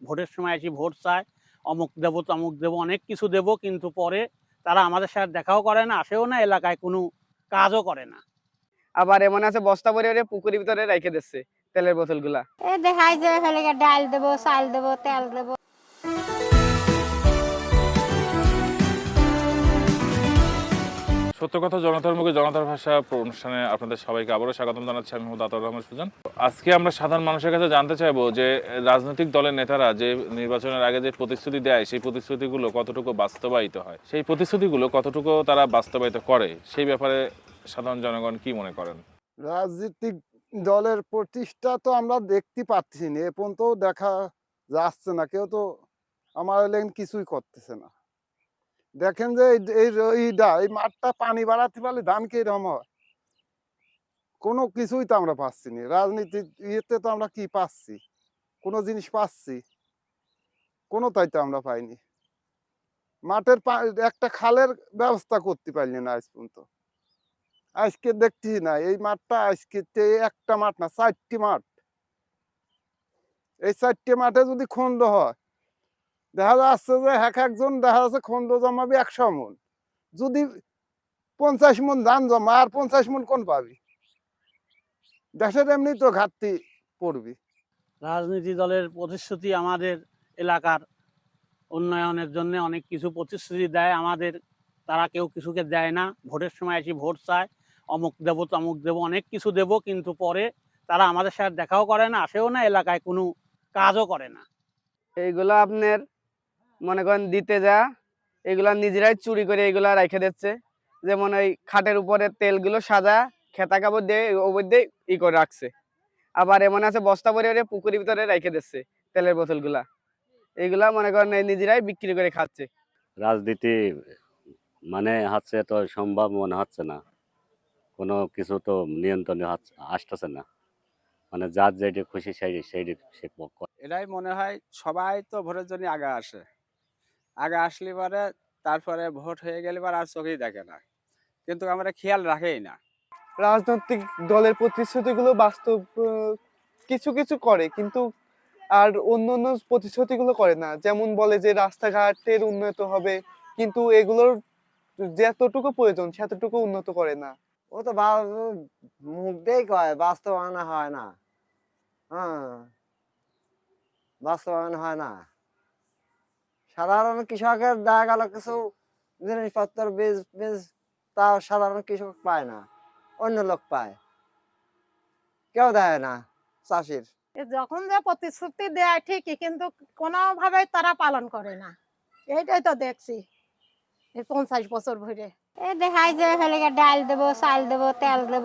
ভোটের সময় এসে ভোট চায়, অমুক দেবো তমুক দেবো অনেক কিছু দেবো, কিন্তু পরে তারা আমাদের সাথে দেখাও করে না, আসেও না, এলাকায় কোনো কাজও করে না। আবার এমন আছে বস্তা ভরে পুকুরের ভিতরে রেখে দিচ্ছে তেলের বোতলগুলা। দেখায় যে হলে ডাল দেবো, চাল দেবো, তেল দেবো। সত্য কথা জনতার মুখে জনতার ভাষা অনুষ্ঠানে আপনাদের সবাইকে আবারও স্বাগতম জানাচ্ছি। আমি মোহাম্মদ আতাউর রহমান সুজন। আজকে আমরা সাধারণ মানুষের কাছে জানতে চাইবো যে রাজনৈতিক দলের নেতারা যে নির্বাচনের আগে যে প্রতিশ্রুতি দেয় সেই প্রতিশ্রুতিগুলো কতটুকু বাস্তবায়িত হয়, সেই প্রতিশ্রুতিগুলো কতটুকু তারা বাস্তবায়িত করে, সেই ব্যাপারে সাধারণ জনগণ কি মনে করেন? রাজনৈতিক দলের প্রতিষ্ঠা তো আমরা দেখতে পাচ্ছি না, এ পর্যন্ত দেখা যাচ্ছে না, কেউ তো আমার লেন কিছুই করতেছে না। দেখেন যে এই মাঠটা পানি বাড়াতে পারলে ধান কি এরকম হয়, কোনো কিছুই তো আমরা পাচ্ছি না। রাজনীতির ইয়েতে তো আমরা কি পাচ্ছি, কোনো জিনিস পাচ্ছি কোনোটাই তো আমরা পাইনি। মাঠের একটা খালের ব্যবস্থা করতে পারলি না আজ পর্যন্ত। আজকে দেখছি না এই মাঠটা, আজকে একটা মাঠ না, 4টি মাঠ। এই 4টে মাঠে যদি খন্ড হয়, দেখা যাচ্ছে যে একজন দেখা যাচ্ছে খন্ড জমাবি 100 মন, যদি 50 মন ধান জমা, আর 50 মন কোন পাবি? দেশের এমনি তো ঘাটতি পড়বি। রাজনীতি দলের প্রতিশ্রুতি আমাদের এলাকার উন্নয়নের জন্য অনেক কিছু প্রতিশ্রুতি দেয় আমাদের, তারা কেউ কিছুকে দেয় না। ভোটের সময় এসে ভোট চায়, অমুক দেবো তমুক দেবো অনেক কিছু দেবো, কিন্তু পরে তারা আমাদের সাথে দেখাও করে না, আসেও না, এলাকায় কোনো কাজও করে না। এইগুলা আপনার মনে করেন দিতে যা এগুলা নিজেরাই চুরি করে এগুলা রেখে দিচ্ছে। যেমন ওই খাটের উপরে তেলগুলো সাদা খেতা কাপড় দিয়ে ওপর দিয়ে করে রাখছে। আবার এমন আছে বস্তা ভরে পুকুরের ভিতরে রেখে দিচ্ছে তেলের বোতলগুলা। এইগুলা মনে করেন নিজেরাই বিক্রি করে খাচ্ছে। রাজনীতি মানে হচ্ছে তো সম্ভব মনে হচ্ছে না, কোনো কিছু তো নিয়ন্ত্রণে আসতেছে না, মানে যার যেটি খুশি সেই সে এটাই মনে হয় সবাই তো ভোটের জন্য আগে আসে, আগে আসলে পরে তারপরে ভোট হয়ে গেলে পরে আর চোখেই দেখে না, কিন্তু আমরা খেয়াল রাখেই না। রাজনৈতিক দলের প্রতিশ্রুতিগুলো বাস্তব কিছু কিছু করে, কিন্তু আর অন্য অন্য প্রতিশ্রুতিগুলো করে না। যেমন বলে যে রাস্তাঘাটের উন্নত হবে, কিন্তু এগুলোর যতটুকু প্রয়োজন সেতটুকু উন্নত করে না। ও তো মুখ দিয়েই কয়, বাস্তবায়ন হয় না। হ্যাঁ, বাস্তবায়ন হয় না। সাধারণ কৃষকের দেখা গেল কিছু জিনিসপত্র বীজ বীজ তাও সাধারণ কৃষক পায় না, অন্য লোক পায়, কেউ দেয় না চাষির। যখন যে প্রতিশ্রুতি দেয় ঠিকই, কিন্তু কোনোভাবে তারা পালন করে না। এইটাই তো দেখছি এই 50 বছর ধরে। দেখায় যে হলে ডাল দেবো, চাল দেবো, তেল দেবো।